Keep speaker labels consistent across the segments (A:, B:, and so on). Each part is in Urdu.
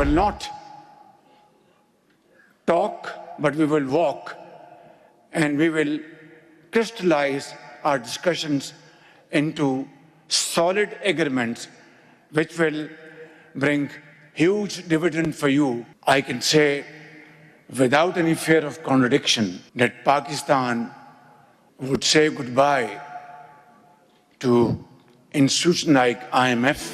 A: will not talk, but we will walk, and we will crystallize our discussions into solid agreements which will bring huge dividend for you. I can say without any fear of contradiction that Pakistan would say goodbye to institutions like IMF.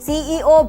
B: CEO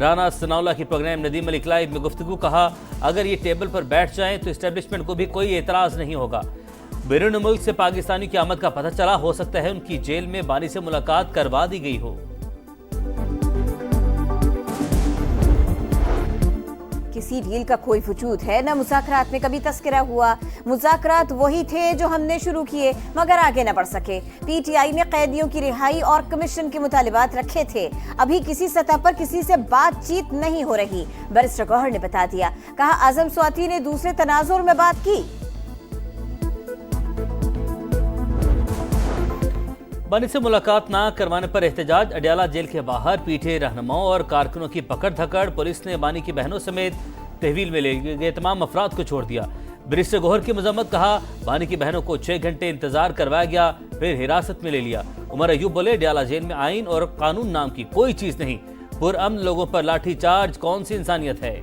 C: Rana Sanaullah کی پروگرام ندیم علی لائیو میں گفتگو، کہا اگر یہ ٹیبل پر بیٹھ جائیں تو اسٹیبلشمنٹ کو بھی کوئی اعتراض نہیں ہوگا۔ بیرون ملک سے پاکستانی کی آمد کا پتہ چلا، ہو سکتا ہے ان کی جیل میں بانی سے ملاقات کروا دی گئی ہو۔
B: کسی ڈیل کا کوئی وجود ہے نہ مذاکرات میں کبھی تذکرہ ہوا۔ مذاکرات وہی تھے جو ہم نے شروع کیے مگر آگے نہ بڑھ سکے۔ پی ٹی آئی نے قیدیوں کی رہائی اور کمیشن کے مطالبات رکھے تھے، ابھی کسی سطح پر کسی سے بات چیت نہیں ہو رہی، بیرسٹر گوہر نے بتا دیا۔ کہا اعظم سواتی نے دوسرے تناظر میں بات کی۔
C: بانی سے ملاقات نہ کروانے پر احتجاج، اڈیالہ جیل کے باہر پی ٹی آئی رہنماؤں اور کارکنوں کی پکڑ دھکڑ، پولیس نے بانی کی بہنوں سمیت تحویل میں لے گئے تمام افراد کو چھوڑ دیا۔ بیرسٹر گوہر کی مذمت، کہا بانی کی بہنوں کو 6 گھنٹے انتظار کروایا گیا پھر حراست میں لے لیا۔ عمر ایوب بولے اڈیالہ جیل میں آئین اور قانون نام کی کوئی چیز نہیں، پرامن لوگوں پر لاٹھی چارج کون سی انسانیت ہے۔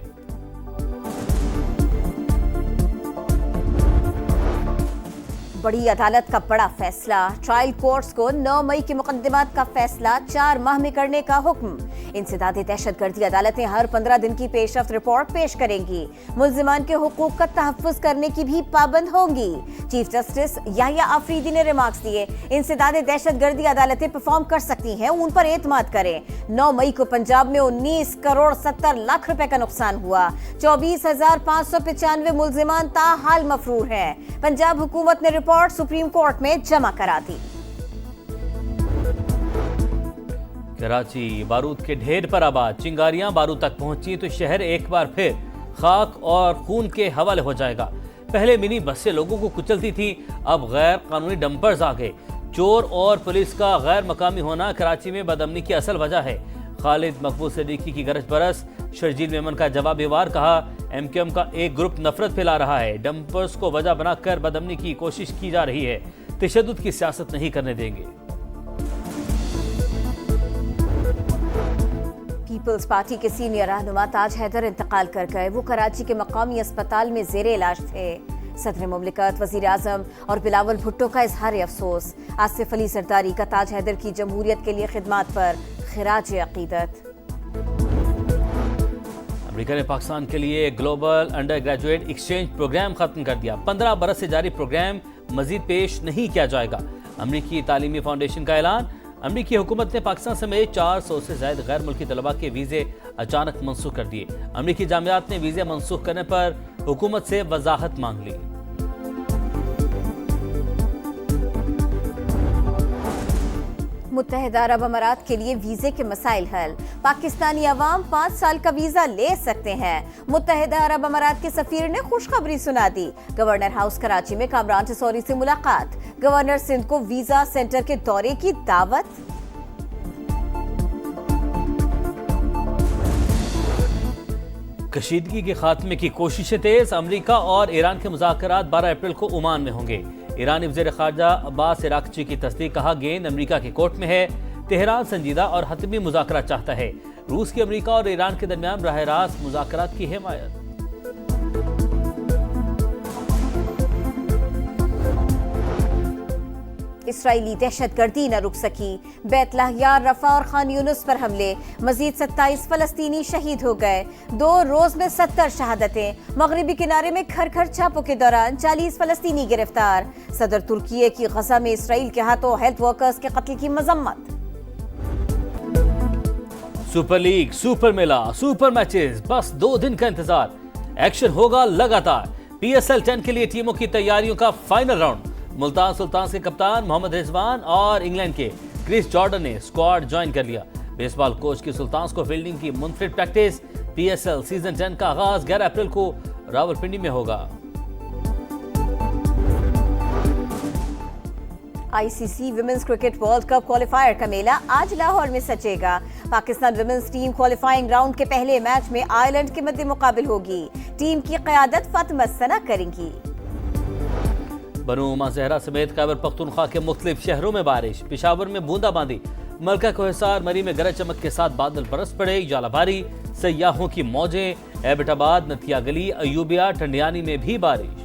B: بڑی عدالت کا بڑا فیصلہ، ٹرائل کورٹس کو 9 مئی کے مقدمات کا فیصلہ 4 ماہ میں کرنے کا حکم۔ انسداد دہشت گردی عدالتیں ہر 15 دن کی پیش رفت رپورٹ پیش کریں گی۔ ملزمان کے حقوق کا تحفظ کرنے کی بھی پابند ہوں گی۔ چیف جسٹس یحییٰ آفریدی نے ریمارکس دیے، انسداد دہشت گردی عدالتیں پرفارم کر سکتی ہیں، ان پر اعتماد کریں۔ 9 مئی کو پنجاب میں 19 کروڑ 70 لاکھ روپے کا نقصان ہوا، 24,595 ملزمان تاحال مفرور ہیں۔ پنجاب حکومت نے رپورٹ سپریم کورٹ میں جمع کرا دی۔
C: کراچی بارود کے ڈھیر پر آباد، چنگاریاں بارود تک پہنچی تو شہر ایک بار پھر خاک اور خون کے حوالے ہو جائے گا۔ پہلے منی بس سے لوگوں کو کچلتی تھی، اب غیر قانونی ڈمپرز آ گئے۔ چور اور پولیس کا غیر مقامی ہونا کراچی میں بدامنی کی اصل وجہ ہے۔ خالد مقبول صدیقی کی گرج برس، شرجیل میمن کا جوابی وار، کہا ایم کیو ایم کا ایک گروپ نفرت پھیلا رہا ہے، ڈمپرز کو وجہ بنا کر بدامنی کی کوشش کی جا رہی ہے، تشدد کی سیاست نہیں کرنے دیں گے۔
B: پیپلز پارٹی کے سینئر رہنما تاج حیدر انتقال کر گئے، وہ کراچی کے مقامی اسپتال میں زیر علاج تھے۔ صدر مملکت، وزیر اعظم اور بلاول بھٹو کا اظہار افسوس، آصف علی زرداری کا تاج حیدر کی جمہوریت کے لیے خدمات پر خراج عقیدت۔
C: امریکہ نے پاکستان کے لیے global undergraduate exchange programme ختم کر دیا۔ 15 برس سے جاری پروگرام مزید پیش نہیں کیا جائے گا، امریکی تعلیمی فاؤنڈیشن کا اعلان۔ امریکی حکومت نے پاکستان سمیت 400 سے زائد غیر ملکی طلباء کے ویزے اچانک منسوخ کر دیے۔ امریکی جامعات نے ویزے منسوخ کرنے پر حکومت سے وضاحت مانگ لی۔
B: متحدہ عرب امارات کے لیے ویزے کے مسائل حل، پاکستانی عوام 5 سال کا ویزا لے سکتے ہیں۔ متحدہ عرب امارات کے سفیر نے خوشخبری سنا دی، گورنر ہاؤس کراچی میں کامران ٹسوری سے ملاقات، گورنر سندھ کو ویزا سینٹر کے دورے کی دعوت۔
C: کشیدگی کے خاتمے کی کوششیں تیز، امریکہ اور ایران کے مذاکرات 12 اپریل کو عمان میں ہوں گے۔ ایرانی وزیر خارجہ عباس عراقچی کی تصدیق، کہا گیند امریکہ کے کورٹ میں ہے، تہران سنجیدہ اور حتمی مذاکرات چاہتا ہے۔ روس کی امریکہ اور ایران کے درمیان براہ راست مذاکرات کی حمایت۔
B: اسرائیلی دہشت گردی نہ رک سکی، بیت لاہیا، رفح اور خان یونس پر حملے، مزید 27 فلسطینی شہید ہو گئے۔ 2 روز میں 70 شہادتیں، مغربی کنارے میں گھر گھر چھاپوں کے دوران 40 فلسطینی گرفتار۔ صدر ترکیے کی غزہ میں اسرائیل کے ہاتھوں ہیلتھ ورکرز کے قتل کی مذمت۔
C: سپر لیگ، سپر میلہ، سپر میچز، بس 2 دن کا انتظار، ایکشن ہوگا لگاتار۔ پی ایس ایل 10 کے لیے ٹیموں کی تیاریوں کا فائنل راؤنڈ، ملتان سلطانز کے کپتان محمد رضوان اور انگلینڈ کے کرس جارڈن نے اسکواڈ جوائن کر لیا۔ بیس بال کوچ کی سلطانز کو فیلڈنگ کی منفرد practice. P S L season 10 کا آغاز 11 اپریل کو راولپنڈی میں ہوگا۔
B: I C C women's cricket world cup qualifier کا میلہ آج لاہور میں سجے گا۔ Pakistan women's team qualifying round کے پہلے میچ میں آئرلینڈ کے مد مقابل ہوگی۔ ٹیم کی قیادت فاطمہ ثنا کریں گی۔
C: بنو مظاہرہ سمیت خیبر پختونخوا کے مختلف شہروں میں بارش، پشاور میں بوندا باندی، ملکہ کوہسار مری میں گرج چمک کے ساتھ بادل برس پڑے، ژالہ باری، سیاحوں کی موجیں، ایبٹ آباد، نتھیا گلی، ایوبیہ، ٹنڈیانی میں بھی بارش۔